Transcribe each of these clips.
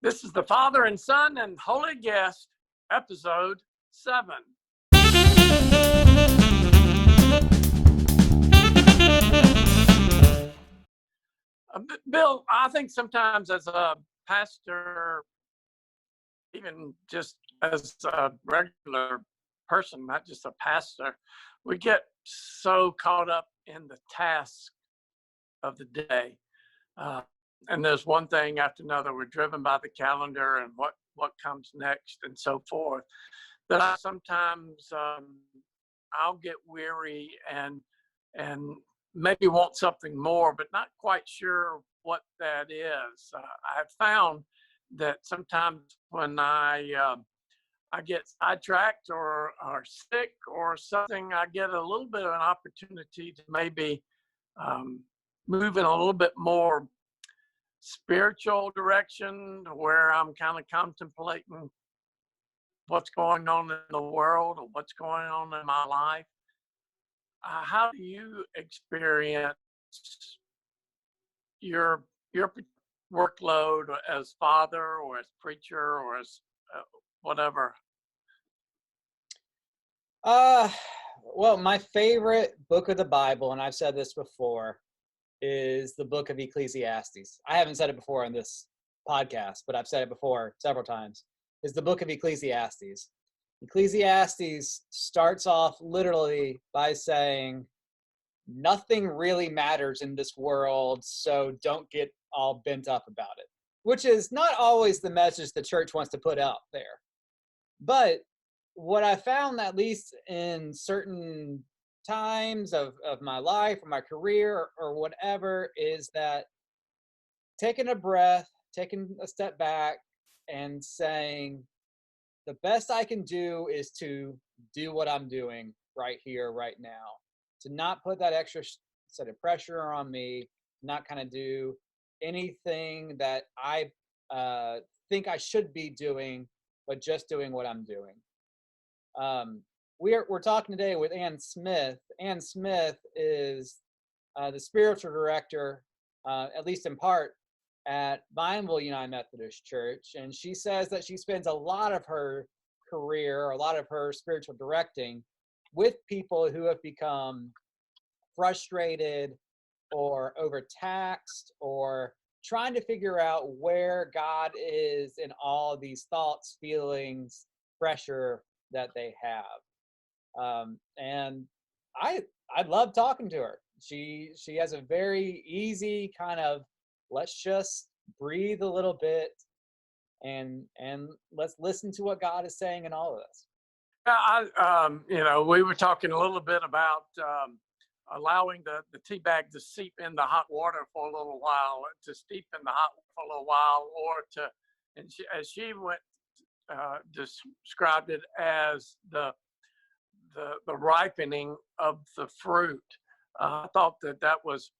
This is the Father and Son and Holy Guest, episode 7. Bill, I think sometimes as a pastor, even just as a regular person, not just a pastor, we get so caught up in the task of the day. And there's one thing after another. We're driven by the calendar and what comes next and so forth. That I sometimes I'll get weary and maybe want something more, but not quite sure what that is. I've found that sometimes when I get sidetracked or sick or something, I get a little bit of an opportunity to maybe move in a little bit more spiritual direction, where I'm kind of contemplating what's going on in the world or what's going on in my life. How do you experience your workload as father or as preacher or as whatever? Well, my favorite book of the Bible, and I've said this before, is the book of Ecclesiastes. I haven't said it before on this podcast, but I've said it before several times, is the book of Ecclesiastes. Ecclesiastes starts off literally by saying, nothing really matters in this world, so don't get all bent up about it, which is not always the message the church wants to put out there. But what I found, at least in certain times of my life or my career or whatever, is that taking a breath, taking a step back and saying, the best I can do is to do what I'm doing right here, right now, to not put that extra set of pressure on me, not kind of do anything that I think I should be doing, but just doing what I'm doing. We're talking today with Ann Smith. Ann Smith is the spiritual director, at least in part, at Vineville United Methodist Church, and she says that she spends a lot of her career, a lot of her spiritual directing with people who have become frustrated or overtaxed or trying to figure out where God is in all of these thoughts, feelings, pressure that they have. And I love talking to her. She has a very easy kind of, let's just breathe a little bit and let's listen to what God is saying in all of this. We were talking a little bit about allowing the tea bag to seep in the hot water for a little while, to steep in the hot water for a little while, as she went, described it as the ripening of the fruit. I thought that was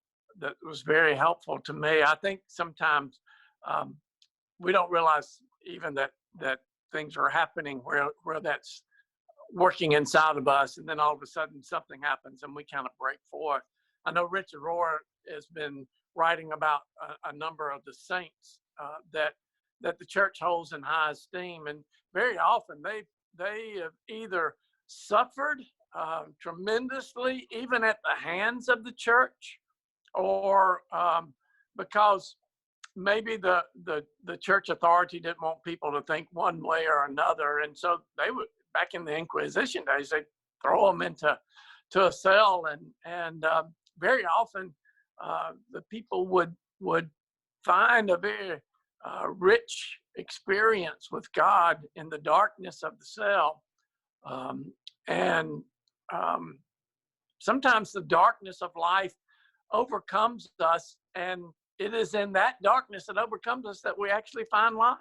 very helpful to me. I think sometimes we don't realize even that things are happening where that's working inside of us, and then all of a sudden something happens and we kind of break forth. I know Richard Rohr has been writing about a number of the saints that the church holds in high esteem, and very often they have either suffered tremendously, even at the hands of the church, or because maybe the church authority didn't want people to think one way or another, and so they would, back in the Inquisition days, they throw them into a cell, and very often the people would find a very rich experience with God in the darkness of the cell, and sometimes the darkness of life overcomes us, and it is in that darkness that overcomes us that we actually find life.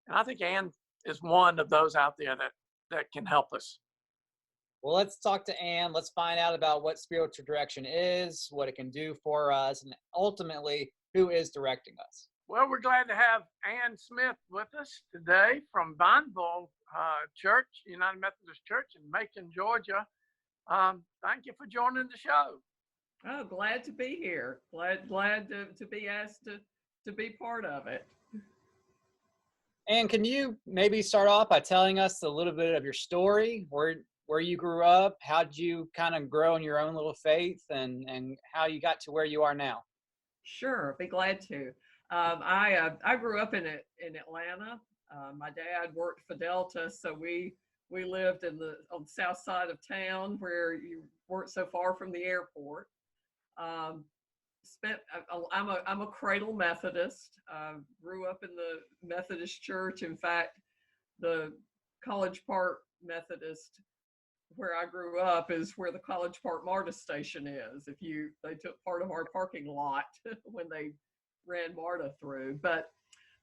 And I think Ann is one of those out there that can help us. Well, let's talk to Ann. Let's find out about what spiritual direction is, what it can do for us, and ultimately, who is directing us. Well, we're glad to have Ann Smith with us today from Vineville Church, United Methodist Church in Macon, Georgia. Thank you for joining the show. Oh, glad to be here. Glad to be asked to be part of it. And can you maybe start off by telling us a little bit of your story, where you grew up, how did you kind of grow in your own little faith, and how you got to where you are now? Sure, be glad to. I grew up in Atlanta. My dad worked for Delta, so we lived on the south side of town where you weren't so far from the airport. Um, I'm a cradle Methodist. Grew up in the Methodist church. In fact, the College Park Methodist where I grew up is where the College Park MARTA station is. They took part of our parking lot when they ran MARTA through, but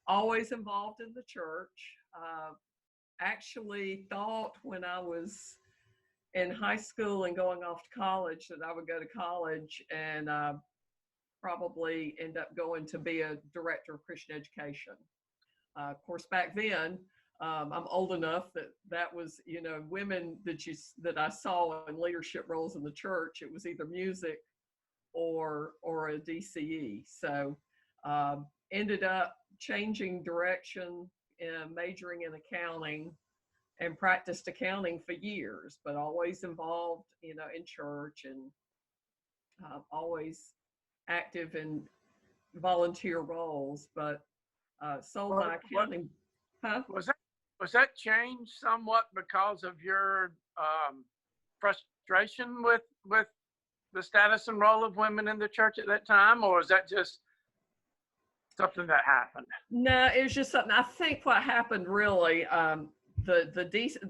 always involved in the church. Actually thought when I was in high school and going off to college that I would go to college and probably end up going to be a director of Christian education. Of course, back then, I'm old enough that was, women that I saw in leadership roles in the church. It was either music or a DCE. So ended up changing direction and majoring in accounting and practiced accounting for years, but always involved, in church and always active in volunteer roles, but sold my accounting. Huh? Was that changed somewhat because of your frustration with the status and role of women in the church at that time, or is that just something that happened? No, it was just something. I think what happened really,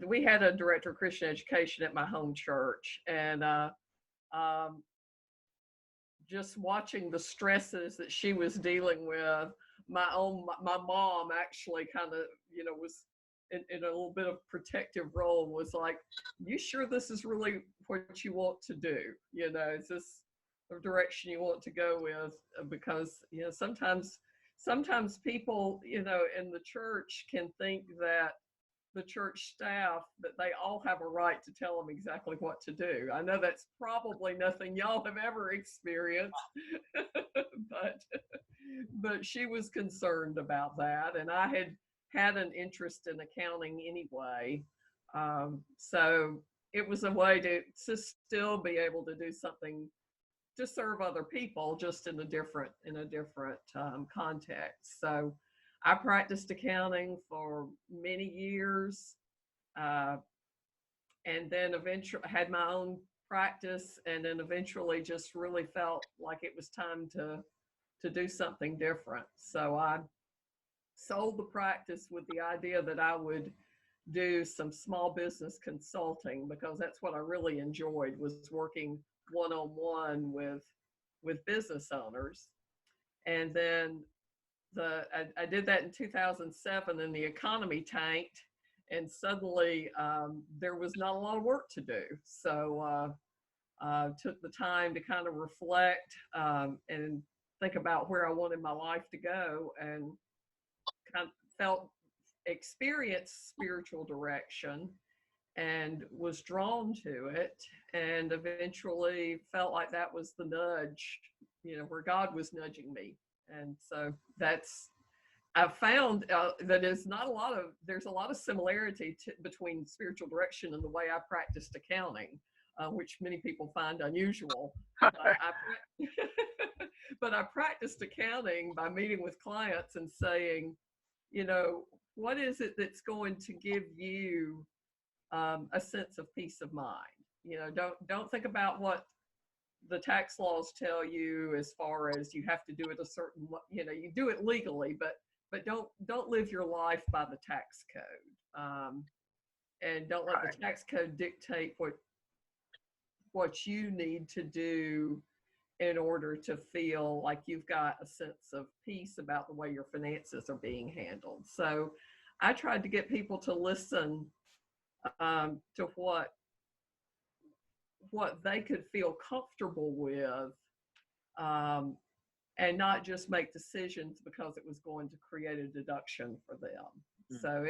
we had a director of Christian education at my home church, and just watching the stresses that she was dealing with. My mom actually kind of, was in a little bit of protective role, was like, you sure this is really what you want to do? Is this the direction you want to go with? Because, sometimes people, in the church can think that the church staff, that they all have a right to tell them exactly what to do. I know that's probably nothing y'all have ever experienced, but she was concerned about that, and I had an interest in accounting anyway. So it was a way to still be able to do something to serve other people, just in a different context. So I practiced accounting for many years, and then eventually had my own practice, and then eventually just really felt like it was time to do something different. So I sold the practice with the idea that I would do some small business consulting, because that's what I really enjoyed, was working one-on-one with business owners. And then I did that in 2007, and the economy tanked, and suddenly there was not a lot of work to do. So took the time to kind of reflect and think about where I wanted my life to go, and kind of experienced spiritual direction and was drawn to it, and eventually felt like that was the nudge, where God was nudging me. And so I found that there's a lot of similarity between spiritual direction and the way I practiced accounting, which many people find unusual. But I practiced accounting by meeting with clients and saying, what is it that's going to give you a sense of peace of mind? Don't think about what the tax laws tell you as far as you have to do it a certain way. You do it legally, but don't live your life by the tax code, and don't let the tax code dictate what you need to do in order to feel like you've got a sense of peace about the way your finances are being handled. So I tried to get people to listen to what they could feel comfortable with, and not just make decisions because it was going to create a deduction for them. So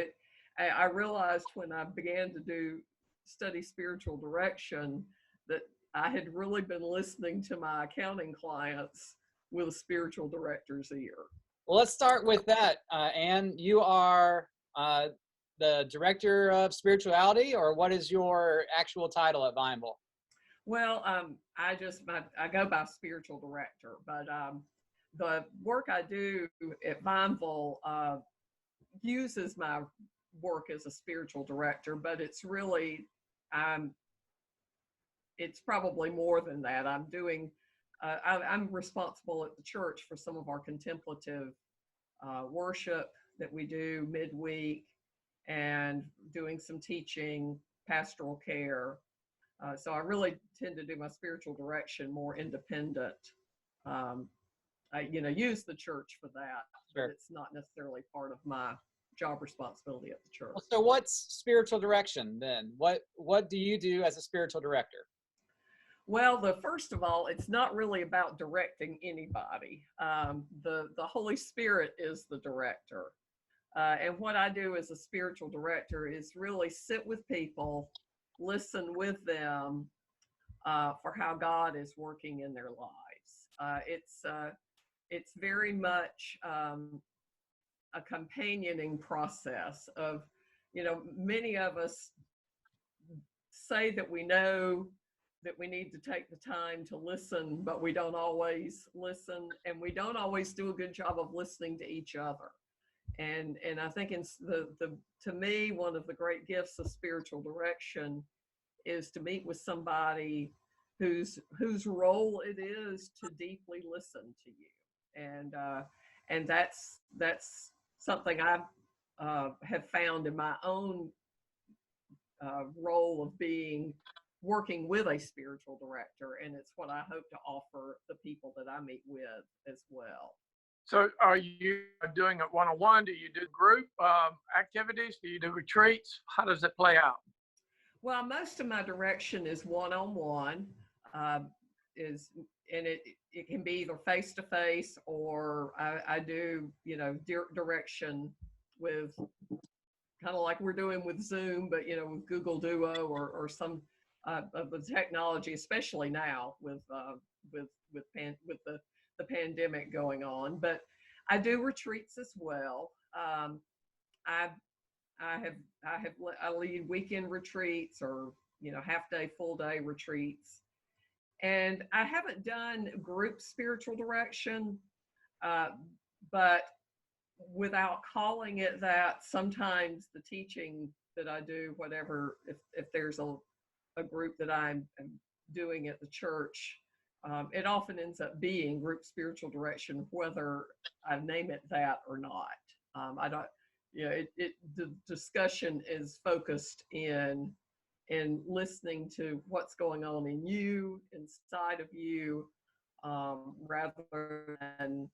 I realized when I began to study spiritual direction that I had really been listening to my accounting clients with a spiritual director's ear. Well, let's start with that. Anne, you are the director of spirituality, or what is your actual title at Vineville? Well, I go by spiritual director, but the work I do at Vineville uses my work as a spiritual director, but it's really, it's probably more than that. I'm responsible at the church for some of our contemplative worship that we do midweek, and doing some teaching, pastoral care. So I really tend to do my spiritual direction more independent. I, use the church for that, Sure. but it's not necessarily part of my job responsibility at the church. Well, so what's spiritual direction then? What do you do as a spiritual director? Well, first of all, it's not really about directing anybody. The Holy Spirit is the director. And what I do as a spiritual director is really sit with people, listen with them for how God is working in their lives. It's very much a companioning process of, many of us say that we know that we need to take the time to listen, but we don't always listen, and we don't always do a good job of listening to each other. And I think to me, one of the great gifts of spiritual direction is to meet with somebody whose role it is to deeply listen to you. And that's something I have found in my own role of working with a spiritual director, and it's what I hope to offer the people that I meet with as well. So are you doing it one-on-one? Do you do group activities? Do you do retreats? How does it play out? Well, most of my direction is one-on-one, it can be either face-to-face, or I do, direction with kind of like we're doing with Zoom, but, with Google Duo or some of the technology, especially now with the pandemic going on. But I do retreats as well. I lead weekend retreats, or half day, full day retreats, and I haven't done group spiritual direction, but without calling it that, sometimes the teaching that I do, whatever, if there's a group that I'm doing at the church, it often ends up being group spiritual direction, whether I name it that or not. I don't, the discussion is focused in listening to what's going on in you, inside of you, rather than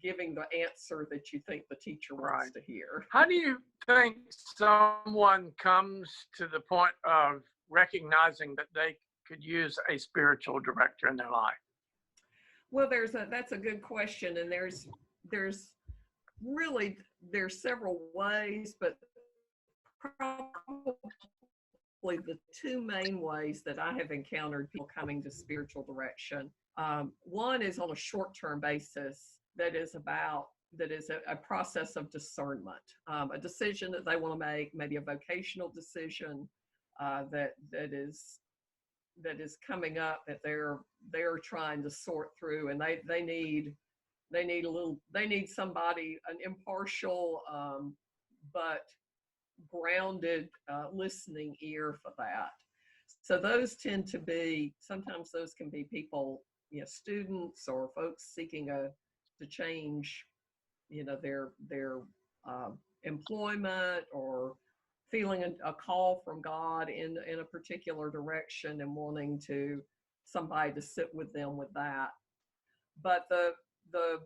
giving the answer that you think the teacher wants to hear. How do you think someone comes to the point of recognizing that they could use a spiritual director in their life? Well, that's a good question, and there's several ways, but probably the two main ways that I have encountered people coming to spiritual direction. One is on a short-term basis. That is a process of discernment, a decision that they want to make, maybe a vocational decision that is coming up that they're trying to sort through, and they need somebody, an impartial but grounded listening ear for that. So those tend to be, sometimes those can be people, students or folks seeking to change, their employment, or feeling a call from God in a particular direction and wanting somebody to sit with them with that. But the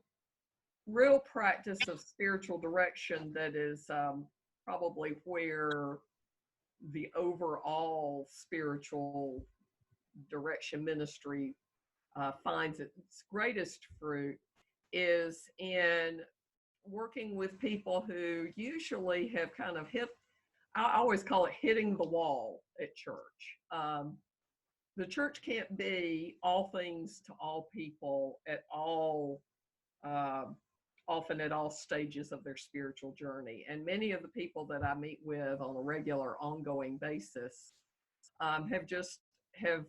real practice of spiritual direction that is probably where the overall spiritual direction ministry finds its greatest fruit is in working with people who usually have kind of I always call it hitting the wall at church. The church can't be all things to all people at all often at all stages of their spiritual journey. And many of the people that I meet with on a regular, ongoing basis have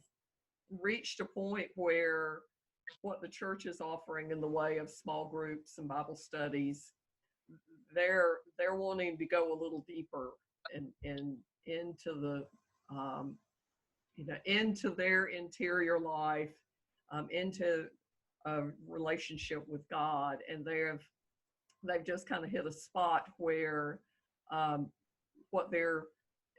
reached a point where what the church is offering in the way of small groups and Bible studies, they're wanting to go a little deeper and into the into their interior life, into a relationship with God, and they've just kind of hit a spot where what there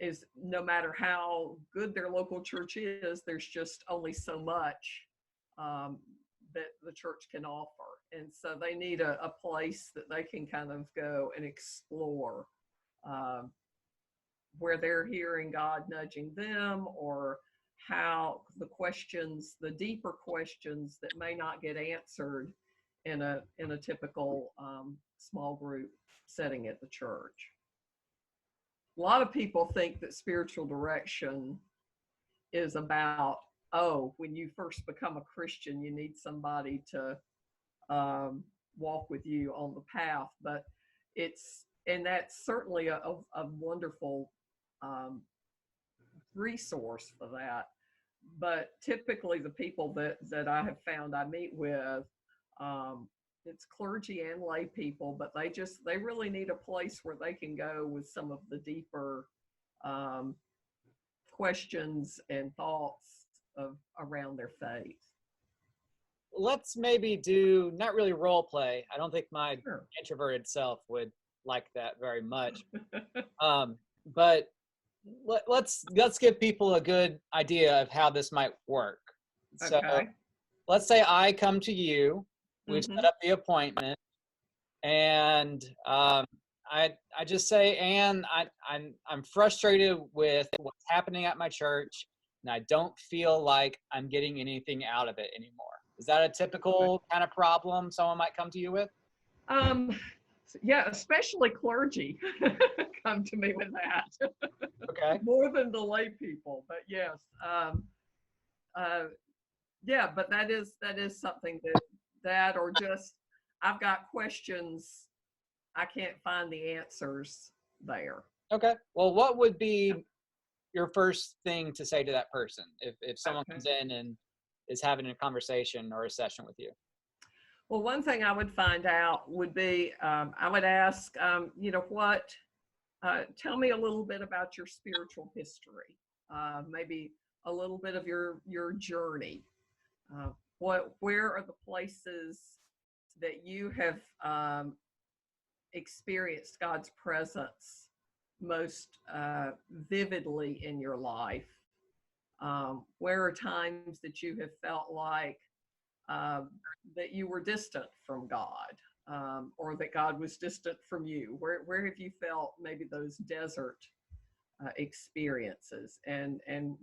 is, no matter how good their local church is, there's just only so much that the church can offer. And so they need a place that they can kind of go and explore, where they're hearing God nudging them, or how the deeper questions that may not get answered in a typical small group setting at the church. A lot of people think that spiritual direction is about, when you first become a Christian, you need somebody to walk with you on the path. But that's certainly a wonderful resource for that. But typically the people that I have found I meet with, it's clergy and lay people, but they really need a place where they can go with some of the deeper questions and thoughts around their faith. Let's maybe do, not really role play. I don't think my Sure. introverted self would like that very much. But let's give people a good idea of how this might work. So Okay. let's say I come to you, we've Mhm. set up the appointment, and I just say, Ann, I'm frustrated with what's happening at my church, and I don't feel like I'm getting anything out of it anymore. Is that a typical kind of problem someone might come to you with? Yeah, especially clergy come to me with that. Okay. More than the lay people, but yes. Yeah, but that is something that or just, I've got questions, I can't find the answers there. Okay. Well, what would be your first thing to say to that person if someone Okay. comes in and is having a conversation or a session with you? Well, one thing I would find out would be, I would ask, tell me a little bit about your spiritual history, maybe a little bit of your journey. Where are the places that you have experienced God's presence most vividly in your life? Where are times that you have felt like that you were distant from God, or that God was distant from you? Where have you felt maybe those desert experiences, and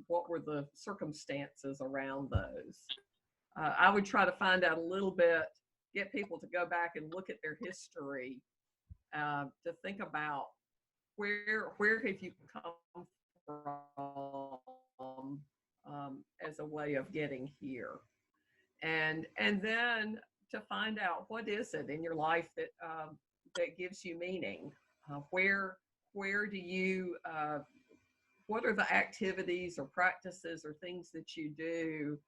what were the circumstances around those? I would try to find out a little bit, get people to go back and look at their history, to think about where have you come from, as a way of getting here. And then to find out, what is it in your life that gives you meaning? Where do you, what are the activities or practices or things that you do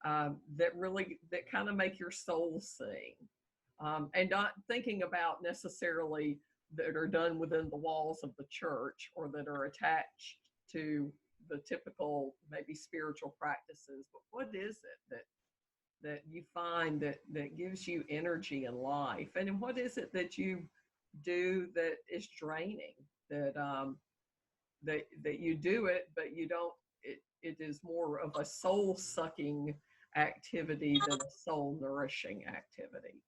that kind of make your soul sing? And not thinking about necessarily that are done within the walls of the church, or that are attached to the typical maybe spiritual practices, but what is it that you find that gives you energy in life? And what is it that you do that is draining, that you do it, but you don't, it is more of a soul sucking activity than a soul nourishing activity.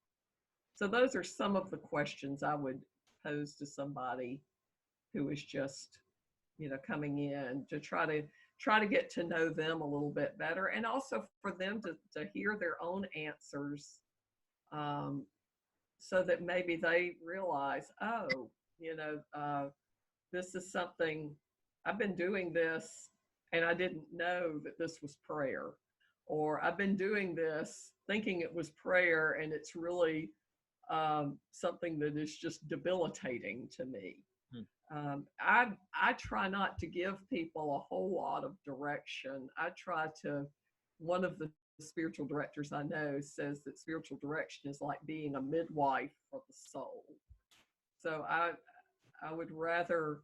So those are some of the questions I would pose to somebody who is just, coming in, to try to get to know them a little bit better, and also for them to hear their own answers, so that maybe they realize, this is something, I've been doing this and I didn't know that this was prayer, or I've been doing this thinking it was prayer and it's really something that is just debilitating to me. Hmm. I try not to give people a whole lot of direction. One of the spiritual directors I know says that spiritual direction is like being a midwife for the soul. So I would rather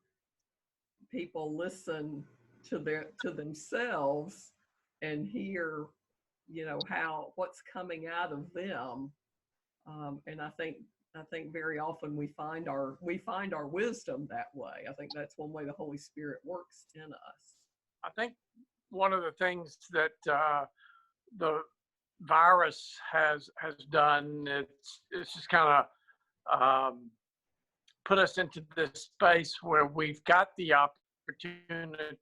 people listen to themselves and hear, what's coming out of them. And I think very often we find our wisdom that way. I think that's one way the Holy Spirit works in us. I think one of the things that the virus has done, it's just kind of put us into this space where we've got the opportunity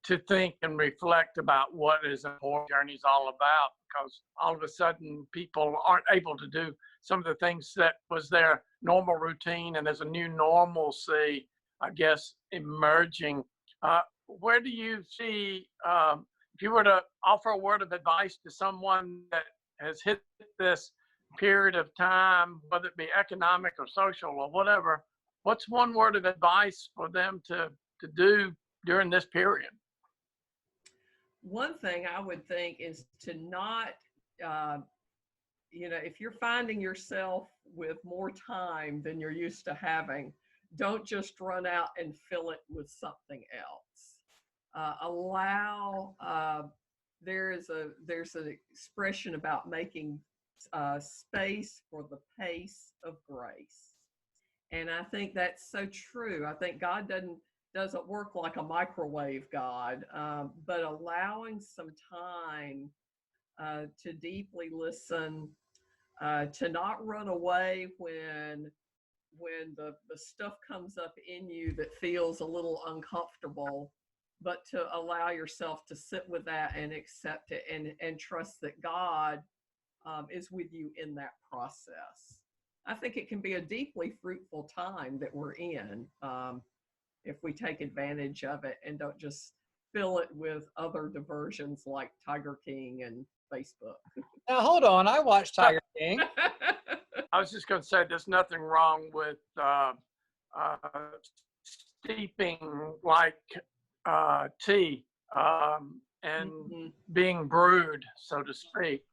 to think and reflect about what is important journey is all about, because all of a sudden people aren't able to do some of the things that was their normal routine, and there's a new normalcy, I guess, emerging. Where do you see, if you were to offer a word of advice to someone that has hit this period of time, whether it be economic or social or whatever, what's one word of advice for them to do during this period? One thing I would think is to not, if you're finding yourself with more time than you're used to having, don't just run out and fill it with something else. There's an expression about making space for the pace of grace. And I think that's so true. I think God doesn't work like a microwave God, but allowing some time to deeply listen, to not run away when the stuff comes up in you that feels a little uncomfortable, but to allow yourself to sit with that and accept it and trust that God is with you in that process. I think it can be a deeply fruitful time that we're in, if we take advantage of it and don't just fill it with other diversions like Tiger King and Facebook. Now, hold on. I watched Tiger King. I was just going to say there's nothing wrong with steeping like tea and being brewed, so to speak,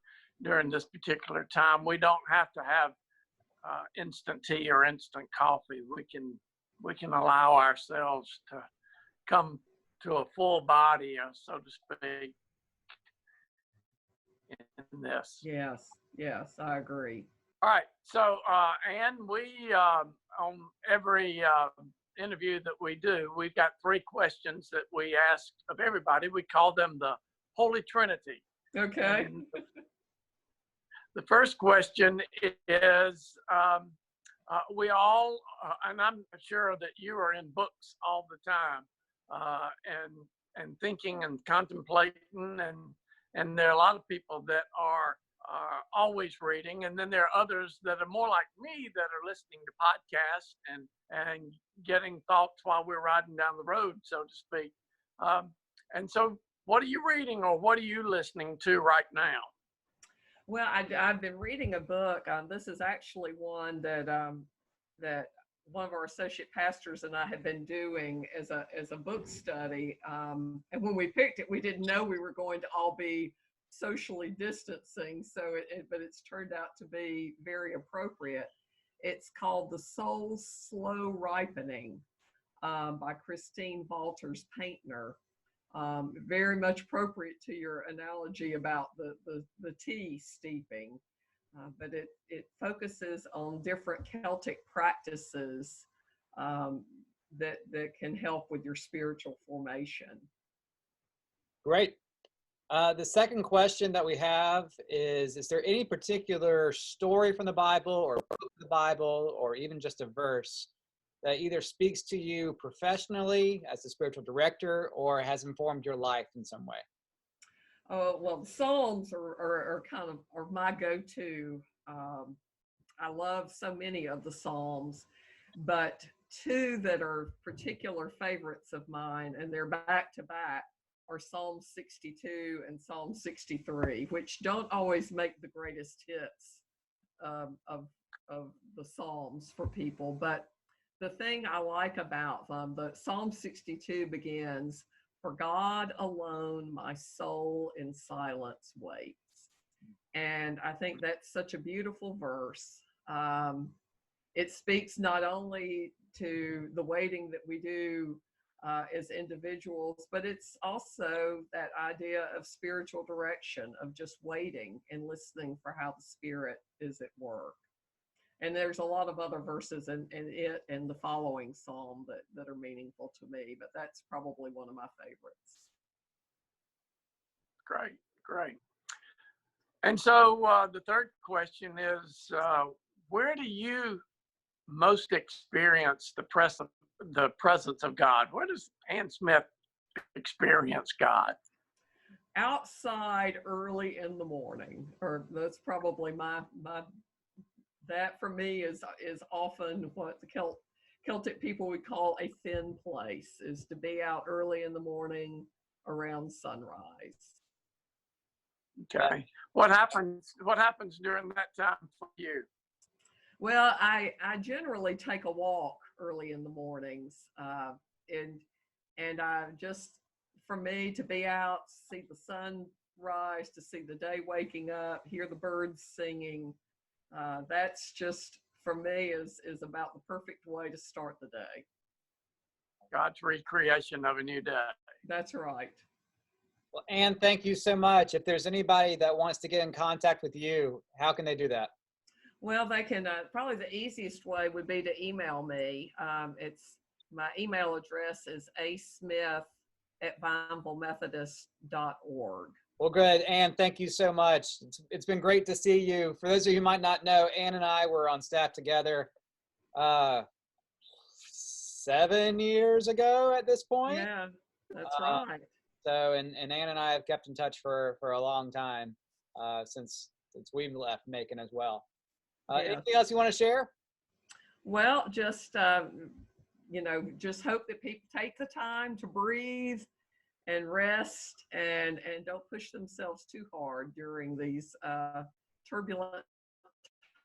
during this particular time. We don't have to have instant tea or instant coffee. We can allow ourselves to come to a full body, so to speak, in this. Yes, I agree. All right. So, Ann, we, on every interview that we do, we've got 3 questions that we ask of everybody. We call them the Holy Trinity. Okay. And the first question is, we all, and I'm sure that you are in books all the time, and thinking and contemplating, and there are a lot of people that are always reading, and then there are others that are more like me that are listening to podcasts and getting thoughts while we're riding down the road, so to speak. And so, what are you reading, or what are you listening to right now? Well, I've been reading a book. This is actually one that one of our associate pastors and I have been doing as a book study. And when we picked it, we didn't know we were going to all be socially distancing. But it's turned out to be very appropriate. It's called The Soul's Slow Ripening by Christine Walters Paintner. Very much appropriate to your analogy about the tea steeping, but it focuses on different Celtic practices that can help with your spiritual formation. Great. The second question that we have is there any particular story from the Bible or book of the Bible or even just a verse that either speaks to you professionally as a spiritual director or has informed your life in some way? Oh, well, the Psalms are kind of my go-to. I love so many of the Psalms, but 2 that are particular favorites of mine, and they're back to back, are Psalm 62 and Psalm 63, which don't always make the greatest hits of the Psalms for people. But the thing I like about them, the Psalm 62 begins, "For God alone my soul in silence waits." And I think that's such a beautiful verse. It speaks not only to the waiting that we do as individuals, but it's also that idea of spiritual direction, of just waiting and listening for how the Spirit is at work. And there's a lot of other verses in it and the following psalm that are meaningful to me, but that's probably one of my favorites. Great, great. And so the third question is, where do you most experience the presence of God? Where does Ann Smith experience God? Outside early in the morning, or that's probably my that for me is often what the Celtic people would call a thin place, is to be out early in the morning around sunrise. Okay. What happens during that time for you? Well, I generally take a walk early in the mornings, and I just, for me, to be out, see the sun rise, to see the day waking up, hear the birds singing, that's just, for me, is about the perfect way to start the day. God's recreation of a new day. That's right. Well, Ann, thank you so much. If there's anybody that wants to get in contact with you, how can they do that? Well, they can, probably the easiest way would be to email me. It's, my email address is asmith@vinevillemethodist.org. Well, good. Ann, thank you so much. It's been great to see you. For those of you who might not know, Ann and I were on staff together 7 years ago at this point. Yeah, that's right. So, and Ann and I have kept in touch for a long time, since we've left Macon as well. Yeah. Anything else you want to share? Well, just, just hope that people take the time to breathe and rest, and don't push themselves too hard during these turbulent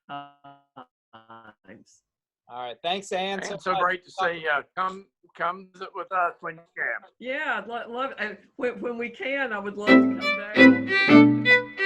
times. All right. Thanks, Ann. And so great to see you. Come visit with us when you can. Yeah, I'd love when we can, I would love to come down.